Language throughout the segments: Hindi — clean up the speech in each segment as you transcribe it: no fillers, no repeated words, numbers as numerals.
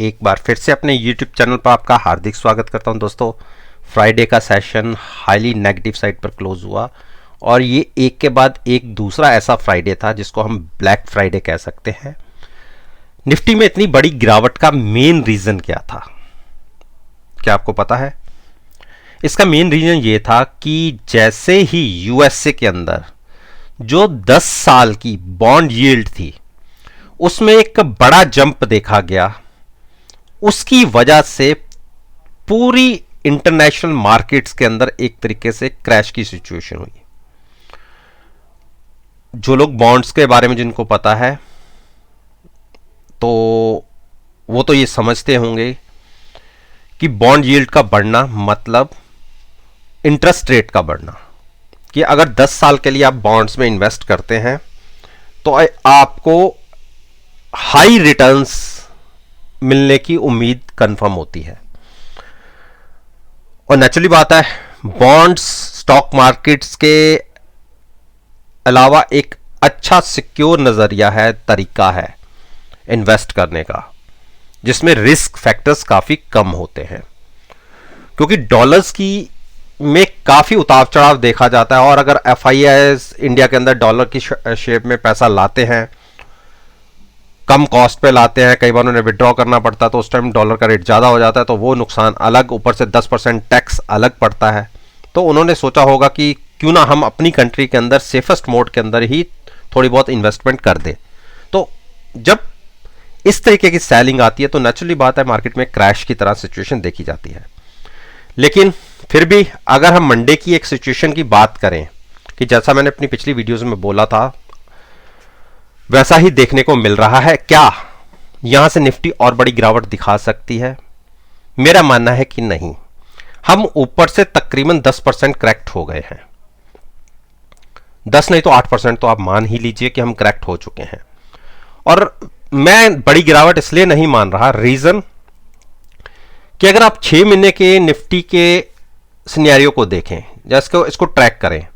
एक बार फिर से अपने YouTube चैनल पर आपका हार्दिक स्वागत करता हूं दोस्तों। फ्राइडे का सेशन हाईली नेगेटिव साइड पर क्लोज हुआ और ये एक के बाद एक दूसरा ऐसा फ्राइडे था जिसको हम ब्लैक फ्राइडे कह सकते हैं। निफ्टी में इतनी बड़ी गिरावट का मेन रीजन क्या था, क्या आपको पता है? इसका मेन रीजन ये था कि जैसे ही यूएसए के अंदर जो 10 साल की बॉन्ड यील्ड थी उसमें एक बड़ा जंप देखा गया, उसकी वजह से पूरी इंटरनेशनल मार्केट्स के अंदर एक तरीके से क्रैश की सिचुएशन हुई। जो लोग बॉन्ड्स के बारे में जिनको पता है तो वो तो ये समझते होंगे कि बॉन्ड यील्ड का बढ़ना मतलब इंटरेस्ट रेट का बढ़ना, कि अगर 10 साल के लिए आप बॉन्ड्स में इन्वेस्ट करते हैं तो आपको हाई रिटर्न्स मिलने की उम्मीद कंफर्म होती है। और नेचुरली बात है, बॉन्ड्स स्टॉक मार्केट्स के अलावा एक अच्छा सिक्योर नजरिया है, तरीका है इन्वेस्ट करने का, जिसमें रिस्क फैक्टर्स काफी कम होते हैं। क्योंकि डॉलर्स की में काफी उतार चढ़ाव देखा जाता है और अगर एफआईआईज इंडिया के अंदर डॉलर की शेप में पैसा लाते हैं, कम कॉस्ट पे लाते हैं, कई बार उन्हें विड्रॉ करना पड़ता है तो उस टाइम डॉलर का रेट ज़्यादा हो जाता है, तो वो नुकसान अलग, ऊपर से 10% टैक्स अलग पड़ता है। तो उन्होंने सोचा होगा कि क्यों ना हम अपनी कंट्री के अंदर सेफेस्ट मोड के अंदर ही थोड़ी बहुत इन्वेस्टमेंट कर दें। तो जब इस तरीके की सेलिंग आती है तो नेचुरली बात है मार्केट में क्रैश की तरह सिचुएशन देखी जाती है। लेकिन फिर भी अगर हम मंडे की एक सिचुएशन की बात करें कि जैसा मैंने अपनी पिछली वीडियोज़ में बोला था वैसा ही देखने को मिल रहा है। क्या यहां से निफ्टी और बड़ी गिरावट दिखा सकती है? मेरा मानना है कि नहीं। हम ऊपर से तकरीबन 10% करेक्ट हो गए हैं, 10 नहीं तो 8% तो आप मान ही लीजिए कि हम करेक्ट हो चुके हैं। और मैं बड़ी गिरावट इसलिए नहीं मान रहा, रीजन कि अगर आप 6 महीने के निफ्टी के सिनेरियो को देखें या इसको ट्रैक करें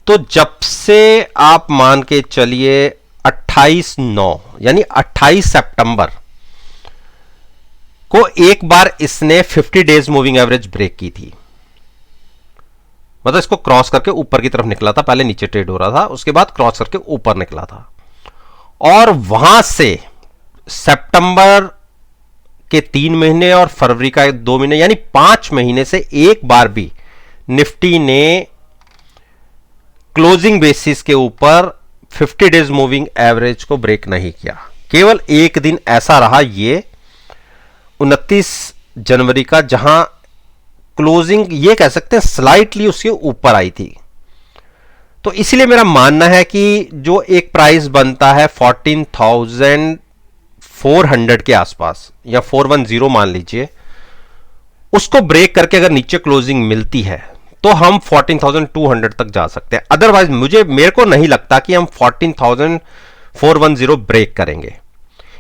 तो जब से आप मान के चलिए 28/9 यानी 28 सितंबर को एक बार इसने 50 डेज मूविंग एवरेज ब्रेक की थी, मतलब इसको क्रॉस करके ऊपर की तरफ निकला था। पहले नीचे ट्रेड हो रहा था, उसके बाद क्रॉस करके ऊपर निकला था और वहां से सितंबर के 3 महीने और फरवरी का 2 महीने यानी 5 महीने से एक बार भी निफ्टी ने क्लोजिंग बेसिस के ऊपर 50 डेज मूविंग एवरेज को ब्रेक नहीं किया। केवल एक दिन ऐसा रहा, ये 29 जनवरी का, जहां क्लोजिंग ये कह सकते हैं स्लाइटली उसके ऊपर आई थी। तो इसलिए मेरा मानना है कि जो एक प्राइस बनता है 14,400 के आसपास या 410 मान लीजिए, उसको ब्रेक करके अगर नीचे क्लोजिंग मिलती है तो हम 14,200 तक जा सकते हैं। अदरवाइज मेरे को नहीं लगता कि हम 14,410 ब्रेक करेंगे।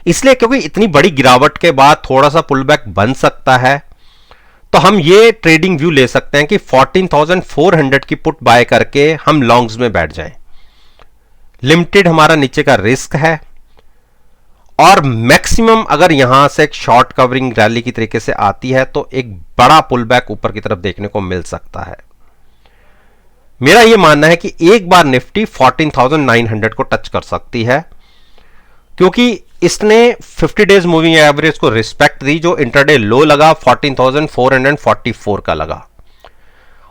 इसलिए क्योंकि इतनी बड़ी गिरावट के बाद थोड़ा सा पुल बैक बन सकता है, तो हम ये ट्रेडिंग व्यू ले सकते हैं कि 14,400 की पुट बाय करके हम लॉन्ग्स में बैठ जाएं। लिमिटेड हमारा नीचे का रिस्क है और मैक्सिमम अगर यहां से एक शॉर्ट कवरिंग रैली की तरीके से आती है तो एक बड़ा पुल बैक ऊपर की तरफ देखने को मिल सकता है। मेरा यह मानना है कि एक बार निफ्टी 14,900 को टच कर सकती है, क्योंकि इसने 50 डेज मूविंग एवरेज को रिस्पेक्ट दी। जो इंटरडे लो लगा 14,444 का लगा।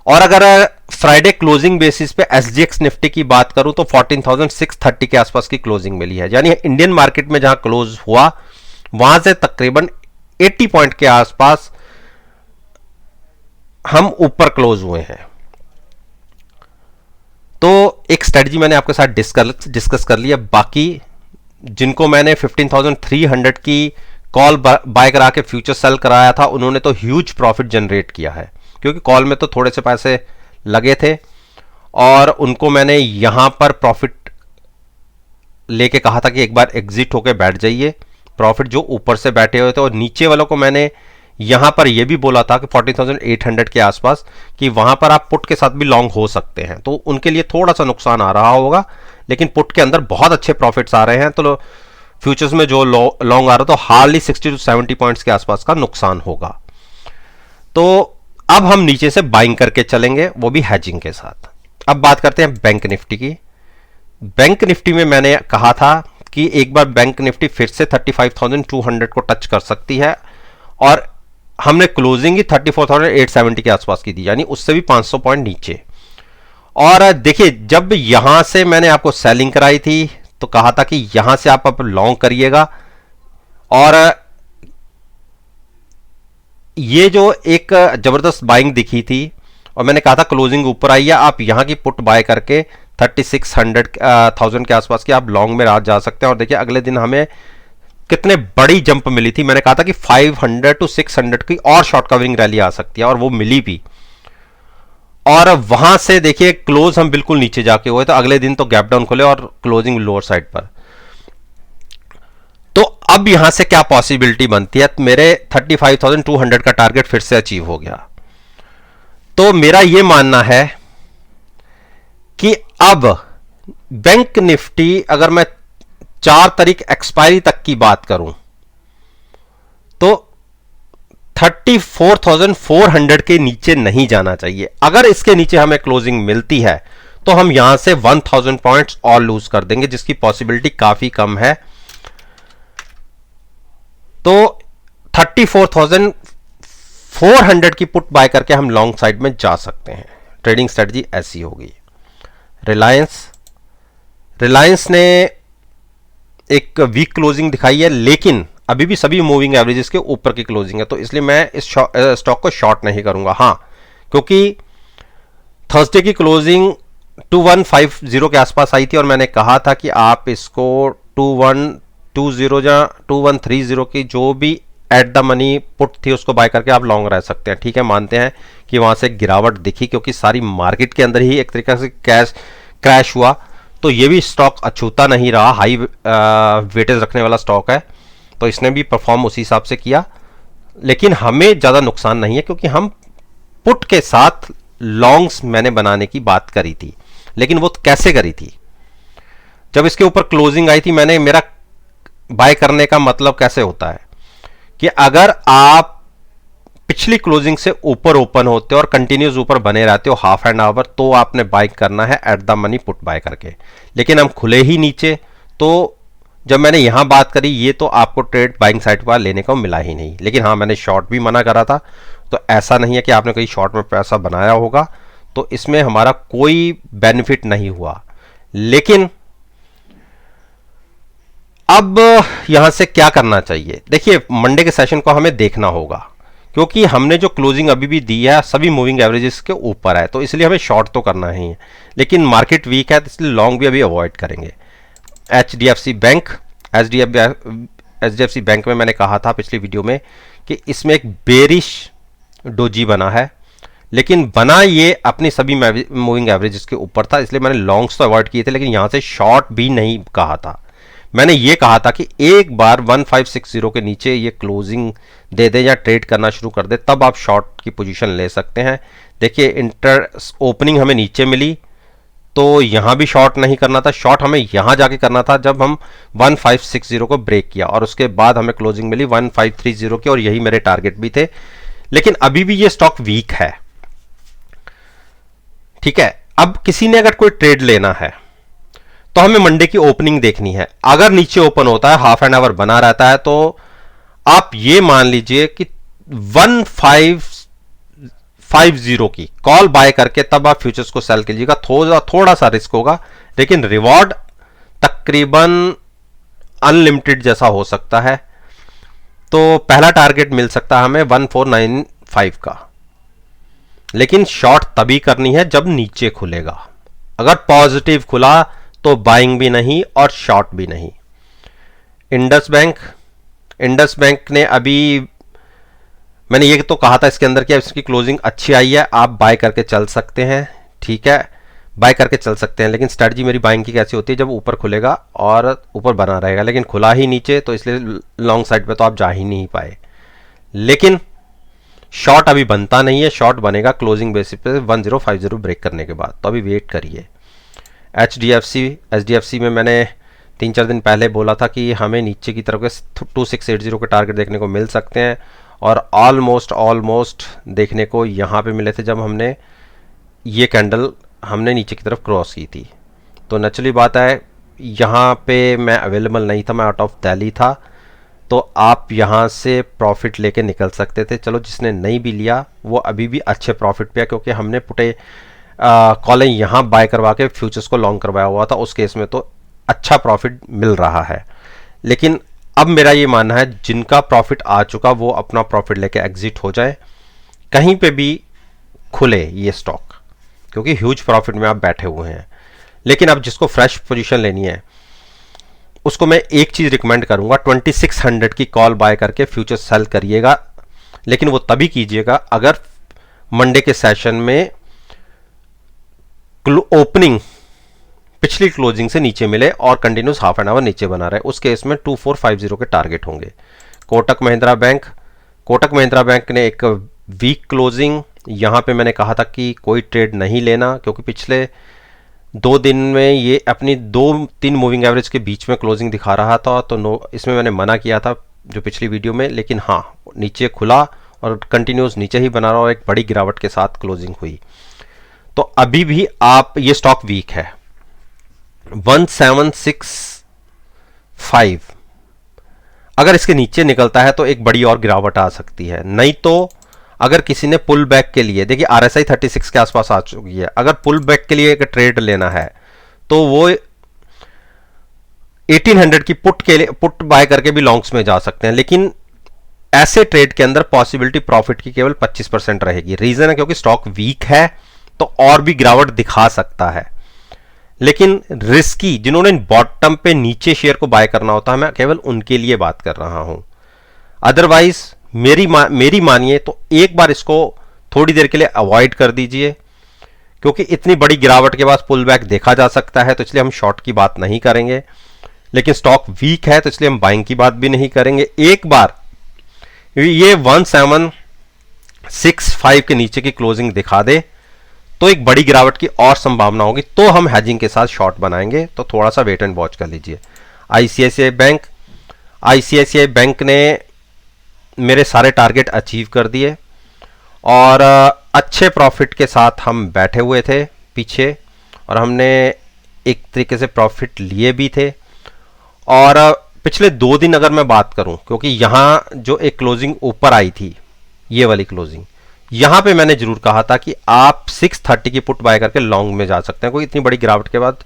और अगर फ्राइडे क्लोजिंग बेसिस पे एसजीएक्स निफ्टी की बात करूं तो 14,630 के आसपास की क्लोजिंग मिली है। यानी इंडियन मार्केट में जहां क्लोज हुआ वहां से तकरीबन 80 पॉइंट के आसपास हम ऊपर क्लोज हुए हैं। तो एक स्ट्रेटजी मैंने आपके साथ डिस्कस कर लिया। बाकी जिनको मैंने 15,300 की कॉल बाय करा के फ्यूचर सेल कराया था उन्होंने तो ह्यूज प्रॉफिट जनरेट किया है, क्योंकि कॉल में तो थोड़े से पैसे लगे थे और उनको मैंने यहां पर प्रॉफिट लेके कहा था कि एक बार एग्जिट होके बैठ जाइए। प्रॉफिट जो ऊपर से बैठे हुए थे, और नीचे वालों को मैंने यहां पर यह भी बोला था कि 14,800 के आसपास कि वहां पर आप पुट के साथ भी लॉन्ग हो सकते हैं। तो उनके लिए थोड़ा सा नुकसान आ रहा होगा, लेकिन पुट के अंदर बहुत अच्छे प्रॉफिट्स आ रहे हैं। तो फ्यूचर्स में जो लॉन्ग आ रहा तो हार्डली 60 टू 70 पॉइंट्स के आसपास का नुकसान होगा। तो अब हम नीचे से बाइंग करके चलेंगे, वो भी हैजिंग के साथ। अब बात करते हैं बैंक निफ्टी की। बैंक निफ्टी में मैंने कहा था कि एक बार बैंक निफ्टी फिर से 35,200 को टच कर सकती है, और हमने क्लोजिंग ही 34,870 के आसपास की दी, यानी उससे भी 500 पॉइंट नीचे। और देखिए, जब यहां से मैंने आपको सेलिंग कराई थी तो कहा था कि यहां से आप अब लॉन्ग करिएगा, और ये जो एक जबरदस्त बाइंग दिखी थी और मैंने कहा था क्लोजिंग ऊपर आई है, आप यहां की पुट बाय करके 36,000 के आसपास की आप लॉन्ग में रात जा सकते हैं। और देखिए अगले दिन हमें कितने बड़ी जंप मिली थी। मैंने कहा था कि 500 टू 600 की और शॉर्ट कवरिंग रैली आ सकती है, और वो मिली भी। और वहां से देखिए क्लोज हम बिल्कुल नीचे जाके हुए, तो अगले दिन तो गैप डाउन खुले और क्लोजिंग लोअर साइड पर। तो अब यहां से क्या पॉसिबिलिटी बनती है, मेरे 35,200 का टारगेट फिर से अचीव हो गया। तो मेरा यह मानना है कि अब बैंक निफ्टी, अगर मैं 4 तारीख एक्सपायरी तक की बात करूं, तो 34,400 के नीचे नहीं जाना चाहिए। अगर इसके नीचे हमें क्लोजिंग मिलती है तो हम यहां से 1,000 पॉइंट्स और लूज कर देंगे, जिसकी पॉसिबिलिटी काफी कम है। तो 34,400 की पुट बाय करके हम लॉन्ग साइड में जा सकते हैं। ट्रेडिंग स्ट्रेटजी ऐसी होगी। रिलायंस ने एक वीक क्लोजिंग दिखाई है, लेकिन अभी भी सभी मूविंग एवरेजेस के ऊपर की क्लोजिंग है, तो इसलिए मैं इस स्टॉक को शॉर्ट नहीं करूंगा। हां, क्योंकि थर्सडे की क्लोजिंग 2150 के आसपास आई थी, और मैंने कहा था कि आप इसको 2120 या 2130 की जो भी एट द मनी पुट थी उसको बाय करके आप लॉन्ग रह सकते हैं। ठीक है, मानते हैं कि वहां से गिरावट दिखी, क्योंकि सारी मार्केट के अंदर ही एक तरीके से क्रैश हुआ, तो ये भी स्टॉक अछूता नहीं रहा, हाई वेटेज रखने वाला स्टॉक है, तो इसने भी परफॉर्म उसी हिसाब से किया। लेकिन हमें ज़्यादा नुकसान नहीं है, क्योंकि हम पुट के साथ लॉन्ग्स मैंने बनाने की बात करी थी। लेकिन वो कैसे करी थी, जब इसके ऊपर क्लोजिंग आई थी, मेरा बाय करने का मतलब कैसे होता है कि अगर आप पिछली क्लोजिंग से ऊपर ओपन होते हो और कंटिन्यूस ऊपर बने रहते हो हाफ एंड आवर, तो आपने बाय करना है eight the money put buy करके। लेकिन हम खुले ही नीचे, तो जब मैंने यहां बात करी, ये तो आपको ट्रेड बाइंग साइड पर लेने को मिला ही नहीं। लेकिन हाँ, मैंने शॉर्ट भी मना करा था, तो ऐसा नहीं है कि आपने कहीं शॉर्ट में पैसा बनाया होगा, तो इसमें हमारा कोई बेनिफिट नहीं हुआ। लेकिन अब यहां से क्या करना चाहिए, देखिए मंडे के सेशन को हमें देखना होगा, क्योंकि हमने जो क्लोजिंग अभी भी दी है सभी मूविंग एवरेजेस के ऊपर है, तो इसलिए हमें शॉर्ट तो करना ही है। लेकिन मार्केट वीक है, तो इसलिए लॉन्ग भी अभी अवॉइड करेंगे। HDFC बैंक में मैंने कहा था पिछली वीडियो में कि इसमें एक बेरिश डोजी बना है, लेकिन बना ये अपनी सभी मूविंग एवरेजेस के ऊपर था, इसलिए मैंने लॉन्ग्स तो अवॉइड किए थे, लेकिन यहां से शॉर्ट भी नहीं कहा था। मैंने ये कहा था कि एक बार 1560 के नीचे ये क्लोजिंग दे दे या ट्रेड करना शुरू कर दे, तब आप शॉर्ट की पोजीशन ले सकते हैं। देखिए इंटर ओपनिंग हमें नीचे मिली, तो यहां भी शॉर्ट नहीं करना था, शॉर्ट हमें यहां जाके करना था जब हम 1560 को ब्रेक किया, और उसके बाद हमें क्लोजिंग मिली 1530 की, और यही मेरे टारगेट भी थे। लेकिन अभी भी ये स्टॉक वीक है। ठीक है, अब किसी ने अगर कोई ट्रेड लेना है तो हमें मंडे की ओपनिंग देखनी है। अगर नीचे ओपन होता है, हाफ एन आवर बना रहता है, तो आप ये मान लीजिए कि 1550 की कॉल बाय करके तब आप फ्यूचर्स को सेल कीजिएगा। थोड़ा सा रिस्क होगा, लेकिन रिवॉर्ड तकरीबन अनलिमिटेड जैसा हो सकता है। तो पहला टारगेट मिल सकता है हमें 1495 का, लेकिन शॉर्ट तभी करनी है जब नीचे खुलेगा। अगर पॉजिटिव खुला तो बाइंग भी नहीं और शॉर्ट भी नहीं। इंडस बैंक ने अभी, मैंने ये तो कहा था इसके अंदर कि इसकी क्लोजिंग अच्छी आई है, आप बाय करके चल सकते हैं। ठीक है, बाय करके चल सकते हैं, लेकिन स्ट्रेटजी मेरी बाइंग की कैसी होती है, जब ऊपर खुलेगा और ऊपर बना रहेगा, लेकिन खुला ही नीचे, तो इसलिए लॉन्ग साइड पे तो आप जा ही नहीं पाए। लेकिन शॉर्ट अभी बनता नहीं है, शॉर्ट बनेगा क्लोजिंग बेसिस पे 1050 ब्रेक करने के बाद, तो अभी वेट करिए। HDFC में मैंने 3-4 दिन पहले बोला था कि हमें नीचे की तरफ के 2680 के टारगेट देखने को मिल सकते हैं, और ऑलमोस्ट देखने को यहाँ पे मिले थे जब हमने ये कैंडल हमने नीचे की तरफ क्रॉस की थी। तो नेचुरली बात है, यहाँ पे मैं अवेलेबल नहीं था, मैं आउट ऑफ दिल्ली था, तो आप यहाँ से प्रॉफिट लेके निकल सकते थे। चलो जिसने नहीं भी लिया वो अभी भी अच्छे प्रॉफिट पे है, क्योंकि हमने पुटे कॉलें यहाँ बाय करवा के फ्यूचर्स को लॉन्ग करवाया हुआ था, उस केस में तो अच्छा प्रॉफिट मिल रहा है। लेकिन अब मेरा ये मानना है जिनका प्रॉफिट आ चुका वो अपना प्रॉफिट लेके एग्जिट हो जाए, कहीं पे भी खुले ये स्टॉक, क्योंकि ह्यूज प्रॉफिट में आप बैठे हुए हैं। लेकिन अब जिसको फ्रेश पोजीशन लेनी है उसको मैं एक चीज रिकमेंड करूंगा, 2600 की कॉल बाय करके फ्यूचर सेल करिएगा, लेकिन वो तभी कीजिएगा अगर मंडे के सेशन में ओपनिंग पिछली क्लोजिंग से नीचे मिले और कंटिन्यूस हाफ एन आवर नीचे बना रहे। उस केस में 2450 के टारगेट होंगे। कोटक महिंद्रा बैंक ने एक वीक क्लोजिंग, यहां पे मैंने कहा था कि कोई ट्रेड नहीं लेना, क्योंकि पिछले 2 दिन में ये अपनी 2-3 मूविंग एवरेज के बीच में क्लोजिंग दिखा रहा था, तो इसमें मैंने मना किया था जो पिछली वीडियो में। लेकिन हाँ, नीचे खुला और कंटिन्यूस नीचे ही बना रहा और एक बड़ी गिरावट के साथ क्लोजिंग हुई। तो अभी भी आप, ये स्टॉक वीक है, 1765 अगर इसके नीचे निकलता है तो एक बड़ी और गिरावट आ सकती है। नहीं तो अगर किसी ने पुल बैक के लिए, देखिए RSI 36 के आसपास आ चुकी है, अगर पुल बैक के लिए एक ट्रेड लेना है तो वो 1800 की पुट बाय करके भी लॉन्ग्स में जा सकते हैं। लेकिन ऐसे ट्रेड के अंदर पॉसिबिलिटी प्रॉफिट की केवल 25% रहेगी। रीजन है क्योंकि स्टॉक वीक है, तो और भी गिरावट दिखा सकता है। लेकिन रिस्की, जिन्होंने बॉटम पे नीचे शेयर को बाय करना होता है, मैं केवल उनके लिए बात कर रहा हूं। अदरवाइज मेरी मानिए तो एक बार इसको थोड़ी देर के लिए अवॉइड कर दीजिए, क्योंकि इतनी बड़ी गिरावट के बाद पुल बैक देखा जा सकता है, तो इसलिए हम शॉर्ट की बात नहीं करेंगे। लेकिन स्टॉक वीक है तो इसलिए हम बाइंग की बात भी नहीं करेंगे। एक बार ये 1765 के नीचे की क्लोजिंग दिखा दे तो एक बड़ी गिरावट की और संभावना होगी, तो हम हैजिंग के साथ शॉर्ट बनाएंगे। तो थोड़ा सा वेट एंड वॉच कर लीजिए। आईसीआईसीआई बैंक ने मेरे सारे टारगेट अचीव कर दिए और अच्छे प्रॉफिट के साथ हम बैठे हुए थे पीछे, और हमने एक तरीके से प्रॉफिट लिए भी थे। और पिछले 2 दिन अगर मैं बात करूं, क्योंकि यहाँ जो एक क्लोजिंग ऊपर आई थी, ये वाली क्लोजिंग, यहां पे मैंने जरूर कहा था कि आप 630 की पुट बाय करके लॉन्ग में जा सकते हैं, कोई इतनी बड़ी गिरावट के बाद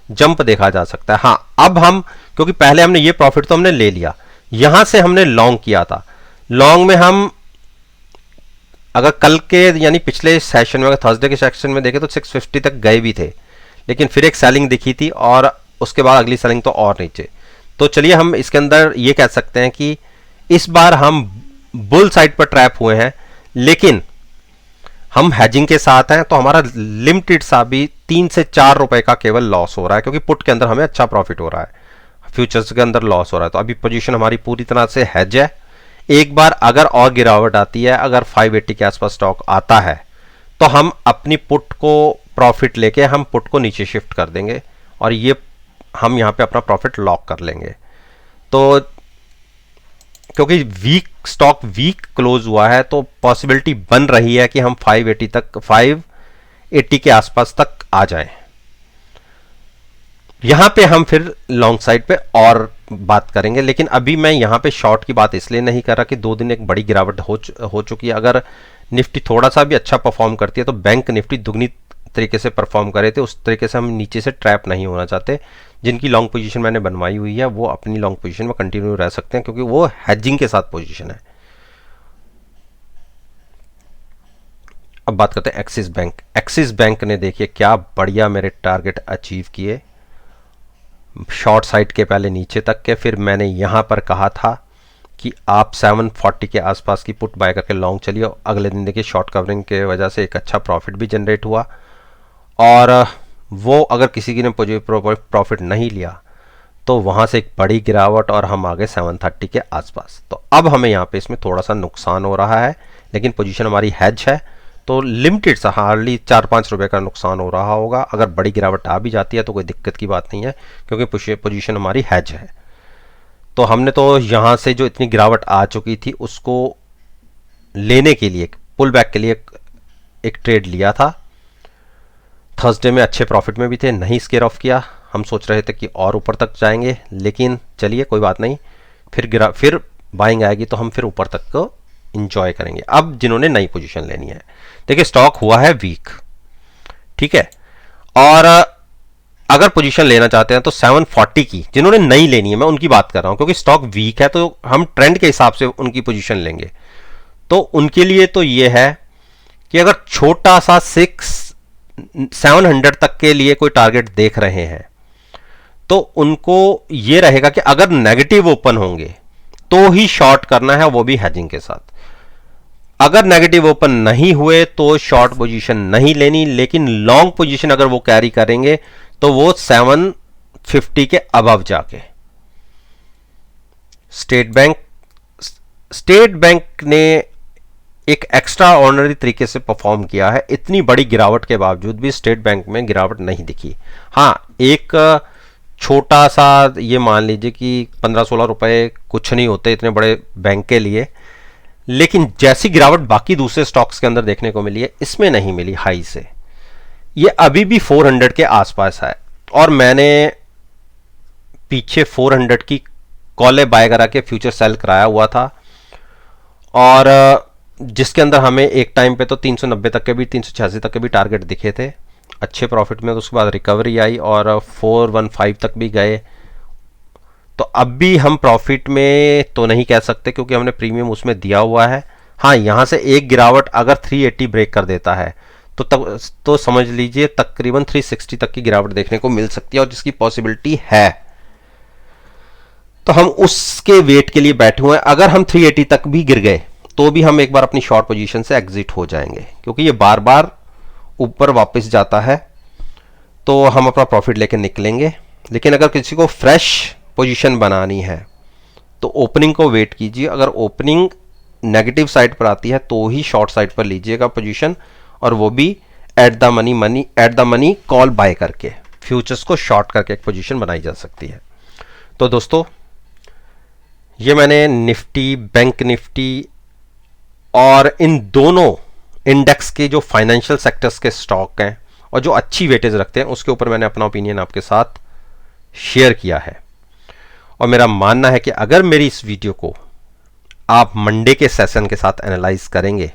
जंप देखा जा सकता है। हाँ, अब हम, क्योंकि पहले हमने ये प्रॉफिट तो हमने ले लिया, यहां से हमने लॉन्ग किया था। लॉन्ग में हम अगर कल के यानी पिछले सेशन में, अगर थर्सडे के सेशन में देखें तो 650 तक गए भी थे, लेकिन फिर एक सेलिंग दिखी थी और उसके बाद अगली सेलिंग तो और नीचे। तो चलिए हम इसके अंदर ये कह सकते हैं कि इस बार हम बुल साइड पर ट्रैप हुए हैं, लेकिन हम हैजिंग के साथ हैं, तो हमारा लिमिटेड सा भी 3 से 4 रुपए का केवल लॉस हो रहा है, क्योंकि पुट के अंदर हमें अच्छा प्रॉफिट हो रहा है, फ्यूचर्स के अंदर लॉस हो रहा है। तो अभी पोजीशन हमारी पूरी तरह से हैज है। एक बार अगर और गिरावट आती है, अगर 580 के आसपास स्टॉक आता है, तो हम अपनी पुट को प्रॉफिट लेके हम पुट को नीचे शिफ्ट कर देंगे और ये हम यहाँ पे अपना प्रॉफिट लॉक कर लेंगे। तो क्योंकि स्टॉक वीक क्लोज हुआ है, तो पॉसिबिलिटी बन रही है कि हम 580 के आसपास तक आ जाएं। यहां पे हम फिर लॉन्ग साइड पे और बात करेंगे, लेकिन अभी मैं यहां पे शॉर्ट की बात इसलिए नहीं कर रहा कि 2 दिन एक बड़ी गिरावट हो चुकी है। अगर निफ्टी थोड़ा सा भी अच्छा परफॉर्म करती है तो बैंक निफ्टी दुगनी तरीके से परफॉर्म करे थे, उस तरीके से हम नीचे से ट्रैप नहीं होना चाहते। जिनकी लॉन्ग पोजीशन मैंने बनवाई हुई है वो अपनी लॉन्ग पोजीशन में कंटिन्यू रह सकते हैं, क्योंकि वो हेजिंग के साथ पोजीशन है। अब बात करते हैं एक्सिस बैंक। एक्सिस बैंक ने देखिए क्या बढ़िया मेरे टारगेट अचीव किए, शॉर्ट साइड के पहले नीचे तक के। फिर मैंने यहां पर कहा था कि आप 740 के आसपास की पुट बाय करके लॉन्ग चलिए। अगले दिन देखिए शॉर्ट कवरिंग के वजह से एक अच्छा प्रॉफिट भी जनरेट हुआ, और वो अगर किसी की ने प्रॉफिट नहीं लिया तो वहां से एक बड़ी गिरावट और हम आ गए 730 के आसपास। तो अब हमें यहाँ पे इसमें थोड़ा सा नुकसान हो रहा है, लेकिन पोजीशन हमारी हेज है, तो लिमिटेड सा हार्डली 4-5 रुपए का नुकसान हो रहा होगा। अगर बड़ी गिरावट आ भी जाती है तो कोई दिक्कत की बात नहीं है, क्योंकि पोजीशन हमारी हैज है। तो हमने तो यहाँ से जो इतनी गिरावट आ चुकी थी उसको लेने के लिए, पुल बैक के लिए एक ट्रेड लिया था। थर्सडे में अच्छे प्रॉफिट में भी थे, नहीं स्केयर ऑफ किया। हम सोच रहे थे कि और ऊपर तक जाएंगे, लेकिन चलिए कोई बात नहीं, फिर बाइंग आएगी तो हम फिर ऊपर तक को इंजॉय करेंगे। अब जिन्होंने नई पोजीशन लेनी है, देखिए स्टॉक हुआ है वीक, ठीक है, और अगर पोजीशन लेना चाहते हैं तो 740 की जिन्होंने नई लेनी है, मैं उनकी बात कर रहा हूं, क्योंकि स्टॉक वीक है तो हम ट्रेंड के हिसाब से उनकी पोजीशन लेंगे। तो उनके लिए तो ये है कि अगर छोटा सा 700 तक के लिए कोई टारगेट देख रहे हैं तो उनको ये रहेगा कि अगर नेगेटिव ओपन होंगे तो ही शॉर्ट करना है, वो भी हेजिंग के साथ। अगर नेगेटिव ओपन नहीं हुए तो शॉर्ट पोजीशन नहीं लेनी, लेकिन लॉन्ग पोजीशन अगर वो कैरी करेंगे तो वो 750 के अबव जाके। स्टेट बैंक ने एक एक्स्ट्रा ऑर्डिनरी तरीके से परफॉर्म किया है। इतनी बड़ी गिरावट के बावजूद भी स्टेट बैंक में गिरावट नहीं दिखी। हाँ, एक छोटा सा ये मान लीजिए कि 15-16 रुपए कुछ नहीं होते इतने बड़े बैंक के लिए, लेकिन जैसी गिरावट बाकी दूसरे स्टॉक्स के अंदर देखने को मिली है, इसमें नहीं मिली हाई से। ये अभी भी 400 के आसपास है, और मैंने पीछे 400 की कॉले बाय करा के फ्यूचर सेल कराया हुआ था, और जिसके अंदर हमें एक टाइम पे तो 390 तक के भी, 386 तक के भी टारगेट दिखे थे अच्छे प्रॉफिट में। तो उसके बाद रिकवरी आई और 415 तक भी गए। तो अब भी हम प्रॉफिट में तो नहीं कह सकते, क्योंकि हमने प्रीमियम उसमें दिया हुआ है। हाँ, यहाँ से एक गिरावट अगर 380 ब्रेक कर देता है तो तब तो समझ लीजिए तकरीबन 360 तक की गिरावट देखने को मिल सकती है, और जिसकी पॉसिबिलिटी है। तो हम उसके वेट के लिए बैठे हुए हैं। अगर हम 380 तक भी गिर गए तो भी हम एक बार अपनी शॉर्ट पोजीशन से एग्जिट हो जाएंगे, क्योंकि ये बार बार ऊपर वापस जाता है, तो हम अपना प्रॉफिट लेके निकलेंगे। लेकिन अगर किसी को फ्रेश पोजीशन बनानी है तो ओपनिंग को वेट कीजिए। अगर ओपनिंग नेगेटिव साइड पर आती है तो ही शॉर्ट साइड पर लीजिएगा पोजीशन, और वो भी at the money call buy करके, फ्यूचर्स को शॉर्ट करके एक पोजीशन बनाई जा सकती है। तो दोस्तों, ये मैंने निफ्टी, बैंक निफ्टी और इन दोनों इंडेक्स के जो फाइनेंशियल सेक्टर्स के स्टॉक हैं और जो अच्छी वेटेज रखते हैं, उसके ऊपर मैंने अपना ओपिनियन आपके साथ शेयर किया है। और मेरा मानना है कि अगर मेरी इस वीडियो को आप मंडे के सेशन के साथ एनालाइज करेंगे,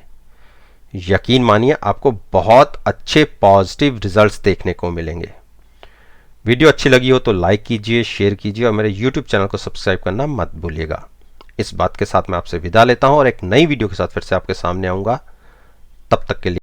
यकीन मानिए आपको बहुत अच्छे पॉजिटिव रिजल्ट्स देखने को मिलेंगे। वीडियो अच्छी लगी हो तो लाइक कीजिए, शेयर कीजिए, और मेरे यूट्यूब चैनल को सब्सक्राइब करना मत भूलिएगा। इस बात के साथ मैं आपसे विदा लेता हूं, और एक नई वीडियो के साथ फिर से आपके सामने आऊंगा। तब तक के लिए